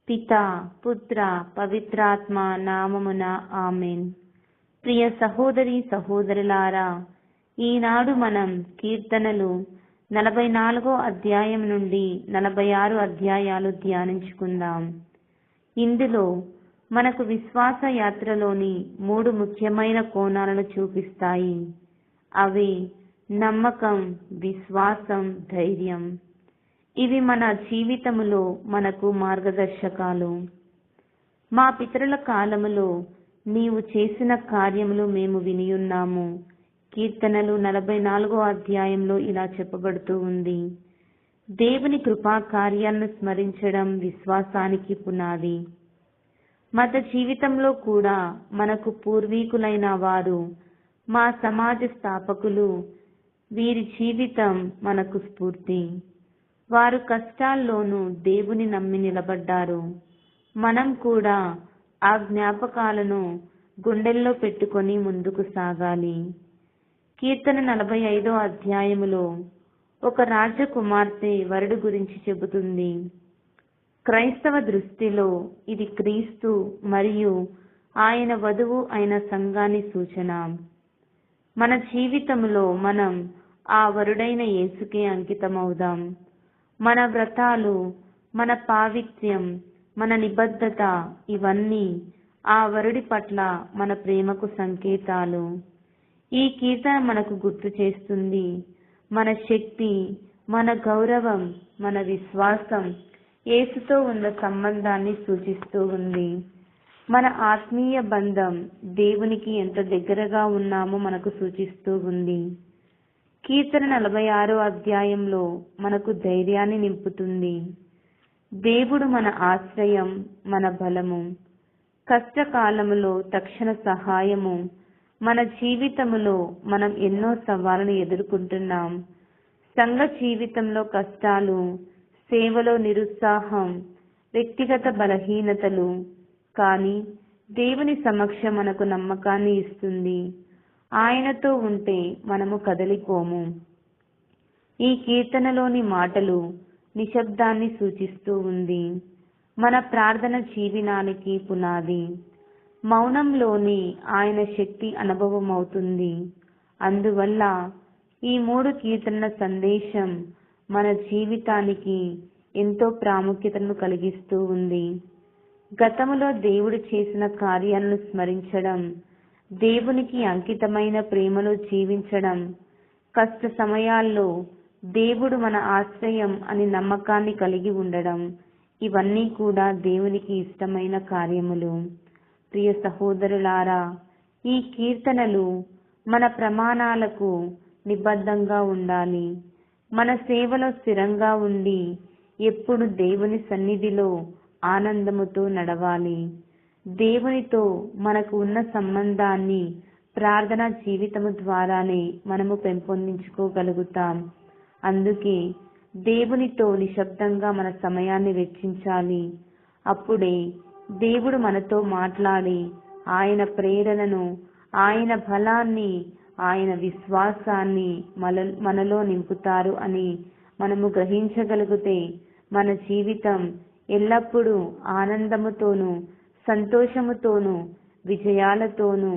పితా పుత్ర పవిత్రాత్మ నామమున ఆమేన్. ప్రియ సహోదరి సహోదరులారా, ఈనాడు మనం కీర్తనలు 44 అధ్యాయం నుండి 46 అధ్యాయాలు ధ్యానించుకుందాం. ఇందులో మనకు విశ్వాస యాత్రలోని 3 ముఖ్యమైన కోణాలను చూపిస్తాయి. అవి నమ్మకం, విశ్వాసం, ధైర్యం. ఇవి మన జీవితములో మనకు మార్గదర్శకాలు. మా పితరుల కాలములో నీవు చేసిన కార్యములు మేము వినియున్నాము. కీర్తనలు 44 అధ్యాయంలో ఇలా చెప్పబడుతూ ఉంది. దేవుని కృపా కార్యాలను స్మరించడం విశ్వాసానికి పునాది. మత జీవితంలో కూడా మనకు పూర్వీకులైన వారు, మా సమాజ స్థాపకులు, వీరి జీవితం మనకు స్ఫూర్తి. వారు కష్టాల్లోనూ దేవుని నమ్మి నిలబడ్డారు. మనం కూడా ఆ జ్ఞాపకాలను గుండెల్లో పెట్టుకొని ముందుకు సాగాలి. కీర్తన 45 అధ్యాయములో ఒక రాజకుమార్తె వరుడు గురించి చెబుతుంది. క్రైస్తవ దృష్టిలో ఇది క్రీస్తు మరియు ఆయన వధువు అయిన సంఘాన్ని సూచన. మన జీవితంలో మనం ఆ వరుడైన యేసుకే అంకితమవుదాం. మన వ్రతాలు, మన పావిత్ర్యం, మన నిబద్ధత ఇవన్నీ ఆ వరుడి పట్ల మన ప్రేమకు సంకేతాలు. ఈ కీర్తన మనకు గుర్తు చేస్తుంది, మన శక్తి, మన గౌరవం, మన విశ్వాసం యేసుతో ఉన్న సంబంధాన్ని సూచిస్తూ ఉంది. మన ఆత్మీయ బంధం దేవునికి ఎంత దగ్గరగా ఉన్నామో మనకు సూచిస్తూ ఉంది. కీర్తన 46 అధ్యాయంలో మనకు ధైర్యాన్ని నింపుతుంది. దేవుడు మన ఆశ్రయం, మన బలము. కష్టకాలములో తక్షణ సహాయము. మన జీవితములో మనం ఎన్నో సవాళ్ళను ఎదుర్కొంటున్నాం. సంఘ జీవితంలో కష్టాలు, సేవలో నిరుత్సాహం, వ్యక్తిగత బలహీనతలు. కానీ దేవుని సమక్షం మనకు నమ్మకాన్ని ఇస్తుంది. ఆయనతో ఉంటే మనము కదలిపోము. ఈ కీర్తనలోని మాటలు నిశ్శబ్దాన్ని సూచిస్తూ ఉంది. మన ప్రార్థన జీవనానికి పునాది. మౌనంలోని ఆయన శక్తి అనుభవమవుతుంది. అందువల్ల ఈ 3 కీర్తనల సందేశం మన జీవితానికి ఎంతో ప్రాముఖ్యతను కలిగిస్తూ ఉంది. గతములో దేవుడు చేసిన కార్యాలను స్మరించడం, దేవునికి అంకితమైన ప్రేమలో జీవించడం, కష్ట సమయాల్లో దేవుడు మన ఆశ్రయం అని నమ్మకాన్ని కలిగి ఉండడం, ఇవన్నీ కూడా దేవునికి ఇష్టమైన కార్యములు. ప్రియ సహోదరులారా, ఈ కీర్తనలు మన ప్రమాణాలకు నిబద్ధంగా ఉండాలి. మన సేవలో స్థిరంగా ఉండి ఎప్పుడు దేవుని సన్నిధిలో ఆనందముతో నడవాలి. దేవునితో మనకు ఉన్న సంబంధాన్ని ప్రార్థనా జీవితము ద్వారానే మనము పెంపొందించుకోగలుగుతాం. అందుకే దేవునితో నిశ్శబ్దంగా మన సమయాన్ని వెచ్చించాలి. అప్పుడే దేవుడు మనతో మాట్లాడి ఆయన ప్రేరణను, ఆయన బలాన్ని, ఆయన విశ్వాసాన్ని మనలో నింపుతారు అని మనము గ్రహించగలిగితే మన జీవితం ఎల్లప్పుడూ ఆనందముతోనూ, సంతోషముతోనూ, విజయాలతోనూ,